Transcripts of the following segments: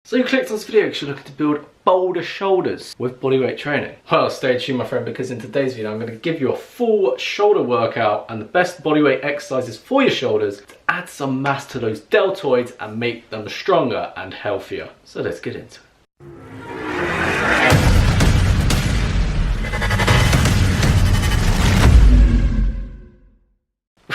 So you clicked on this video because you're looking to build bolder shoulders with bodyweight training. Well, stay tuned my friend, because in today's video I'm going to give you a full shoulder workout and the best bodyweight exercises for your shoulders to add some mass to those deltoids and make them stronger and healthier. So let's get into it.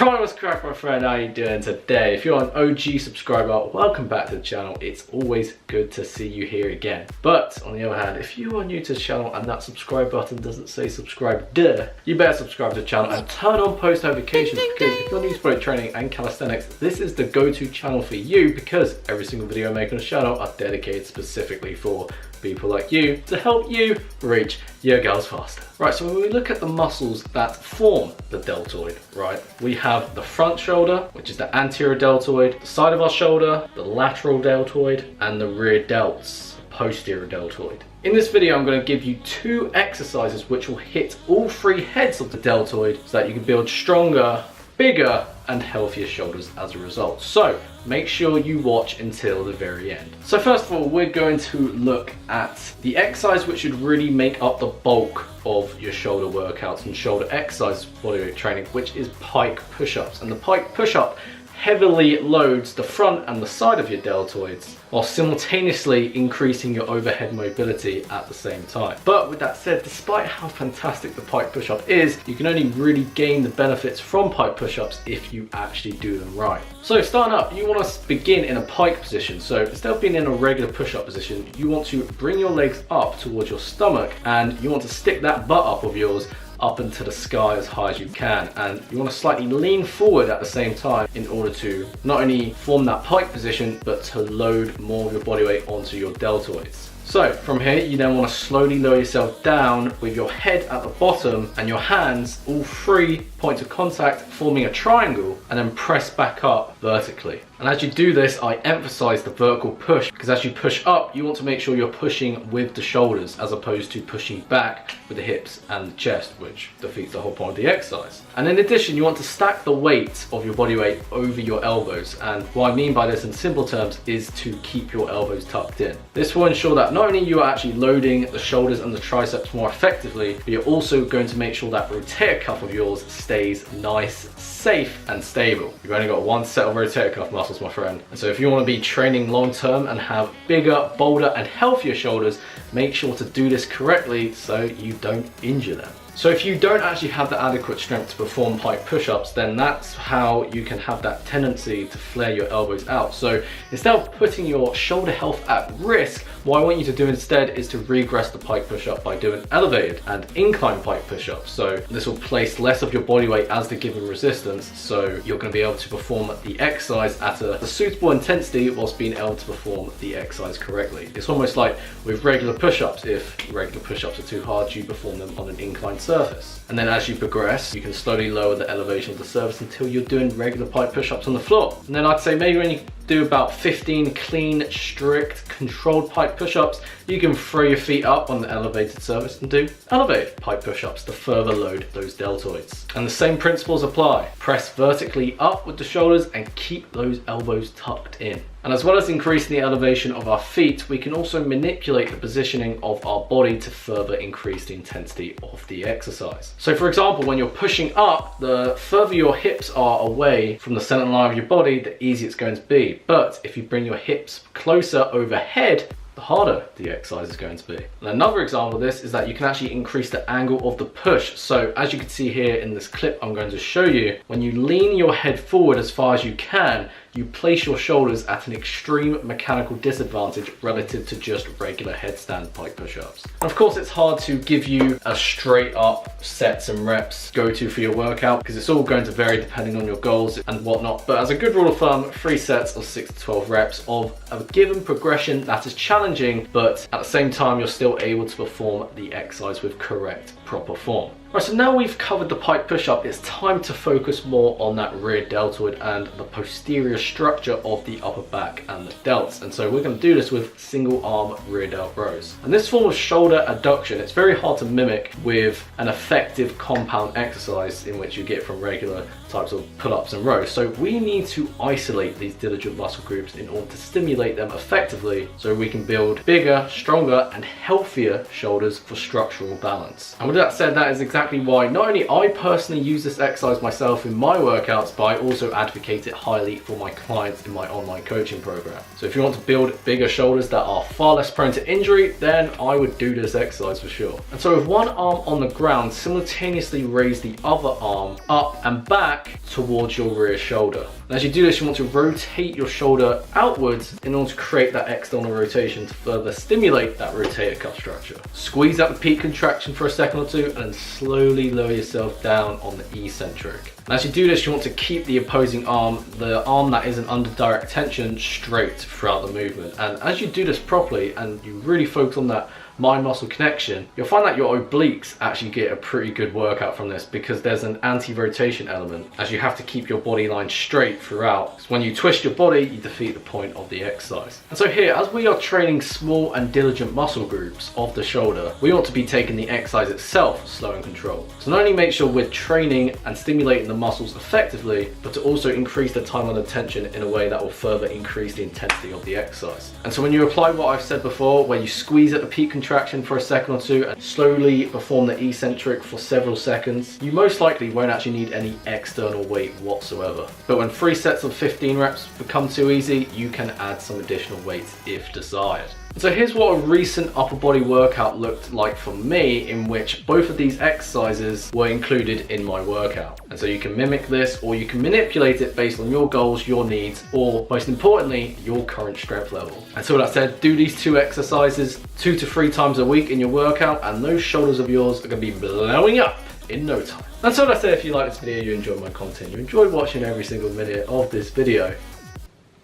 Right, what's crack my friend, how you doing today? If you're an OG subscriber, welcome back to the channel. It's always good to see you here again. But on the other hand, if you are new to the channel and that subscribe button doesn't say subscribe, you better subscribe to the channel and turn on post notifications, because if you're new to bodyweight training and calisthenics, this is the go-to channel for you, because every single video I make on the channel are dedicated specifically for people like you to help you reach your goals faster. Right, so when we look at the muscles that form the deltoid, right, we have the front shoulder, which is the anterior deltoid, the side of our shoulder, the lateral deltoid, and the rear delts, posterior deltoid. In this video, I'm going to give you two exercises which will hit all three heads of the deltoid so that you can build stronger, bigger, and healthier shoulders as a result. So make sure you watch until the very end. So first of all, we're going to look at the exercise which should really make up the bulk of your shoulder workouts and shoulder exercises for bodyweight training, which is pike push-ups. And the pike push-up heavily loads the front and the side of your deltoids while simultaneously increasing your overhead mobility at the same time. But with that said, despite how fantastic the pike push-up is, you can only really gain the benefits from pike push-ups if you actually do them right. So starting up, you want to begin in a pike position. So instead of being in a regular push-up position, you want to bring your legs up towards your stomach, and you want to stick that butt up of yours up into the sky as high as you can, and you want to slightly lean forward at the same time in order to not only form that pike position but to load more of your body weight onto your deltoids. So from here, you then want to slowly lower yourself down with your head at the bottom and your hands, all three points of contact, forming a triangle, and then press back up vertically. And as you do this, I emphasize the vertical push, because as you push up, you want to make sure you're pushing with the shoulders as opposed to pushing back with the hips and the chest, which defeats the whole point of the exercise. And in addition, you want to stack the weight of your body weight over your elbows. And what I mean by this in simple terms is to keep your elbows tucked in. This will ensure that not only you are actually loading the shoulders and the triceps more effectively, but you're also going to make sure that rotator cuff of yours stays nice, safe, and stable. You've only got one set of rotator cuff muscles, my friend. And so if you want to be training long term and have bigger, bolder, and healthier shoulders, make sure to do this correctly so you don't injure them. So if you don't actually have the adequate strength to perform pike push-ups, then that's how you can have that tendency to flare your elbows out. So instead of putting your shoulder health at risk, what I want you to do instead is to regress the pike push-up by doing elevated and incline pike push-ups. So this will place less of your body weight as the given resistance, so you're going to be able to perform the exercise at a suitable intensity whilst being able to perform the exercise correctly. It's almost like with regular push-ups. If regular push-ups are too hard, you perform them on an inclined surface. And then as you progress, you can slowly lower the elevation of the surface until you're doing regular pike push-ups on the floor. And then I'd say maybe when you do about 15 clean, strict, controlled pike push-ups, you can throw your feet up on the elevated surface and do elevated pike push-ups to further load those deltoids. And the same principles apply. Press vertically up with the shoulders and keep those elbows tucked in. And as well as increasing the elevation of our feet, we can also manipulate the positioning of our body to further increase the intensity of the exercise. So for example, when you're pushing up, the further your hips are away from the center line of your body, the easier it's going to be. But if you bring your hips closer overhead, the harder the exercise is going to be. And another example of this is that you can actually increase the angle of the push. So as you can see here in this clip I'm going to show you, when you lean your head forward as far as you can, you place your shoulders at an extreme mechanical disadvantage relative to just regular headstand pike push-ups. And of course, it's hard to give you a straight up sets and reps go-to for your workout, because it's all going to vary depending on your goals and whatnot. But as a good rule of thumb, 3 sets of 6 to 12 reps of a given progression that is challenging, but at the same time, you're still able to perform the exercise with correct, proper form. Right, so now we've covered the pike push-up, it's time to focus more on that rear deltoid and the posterior structure of the upper back and the delts. And so we're going to do this with single arm rear delt rows. And this form of shoulder adduction, it's very hard to mimic with an effective compound exercise in which you get from regular types of pull-ups and rows. So we need to isolate these diligent muscle groups in order to stimulate them effectively so we can build bigger, stronger and healthier shoulders for structural balance. And with that said, that is exactly why not only I personally use this exercise myself in my workouts, but I also advocate it highly for my clients in my online coaching program. So if you want to build bigger shoulders that are far less prone to injury, then I would do this exercise for sure. And so with one arm on the ground, simultaneously raise the other arm up and back towards your rear shoulder. And as you do this, you want to rotate your shoulder outwards in order to create that external rotation to further stimulate that rotator cuff structure. Squeeze out the peak contraction for a second or two and then slowly lower yourself down on the eccentric. And as you do this, you want to keep the opposing arm, the arm that isn't under direct tension, straight throughout the movement. And as you do this properly and you really focus on that mind-muscle connection, you'll find that your obliques actually get a pretty good workout from this, because there's an anti-rotation element, as you have to keep your body line straight throughout. Because when you twist your body, you defeat the point of the exercise. And so here, as we are training small and diligent muscle groups of the shoulder, we want to be taking the exercise itself slow and controlled. So not only make sure we're training and stimulating the muscles effectively, but to also increase the time under tension in a way that will further increase the intensity of the exercise. And so when you apply what I've said before, where you squeeze at the peak contraction for a second or two and slowly perform the eccentric for several seconds, you most likely won't actually need any external weight whatsoever. But when 3 sets of 15 reps become too easy, you can add some additional weight if desired. So here's what a recent upper body workout looked like for me, in which both of these exercises were included in my workout. And so you can mimic this, or you can manipulate it based on your goals, your needs, or most importantly, your current strength level. And so that said, do these 2 exercises 2 to 3 times a week in your workout, and those shoulders of yours are going to be blowing up in no time. And so that said, if you like this video, you enjoyed my content, you enjoyed watching every single minute of this video,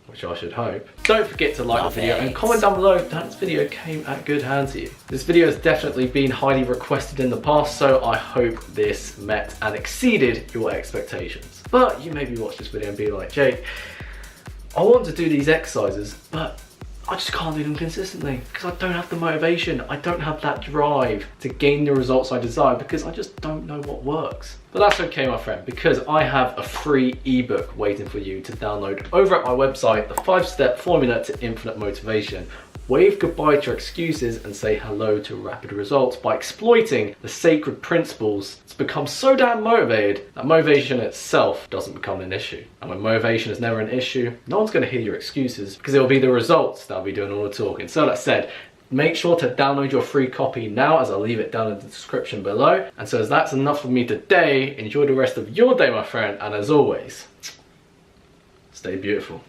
which I should hope, don't forget to like the video and comment down below that this video came at good hands to you. This video has definitely been highly requested in the past, so I hope this met and exceeded your expectations. But you maybe watch this video and be like, Jake, I want to do these exercises, but I just can't do them consistently because I don't have the motivation, I don't have that drive to gain the results I desire, because I just don't know what works. But that's okay, my friend, because I have a free ebook waiting for you to download over at my website, the 5-step formula to infinite motivation. Wave goodbye to your excuses and say hello to rapid results by exploiting the sacred principles to become so damn motivated that motivation itself doesn't become an issue. And when motivation is never an issue, no one's going to hear your excuses, because it will be the results that'll be doing all the talking. So that said, make sure to download your free copy now, as I'll leave it down in the description below. And so as that's enough for me today, enjoy the rest of your day, my friend, and as always, stay beautiful.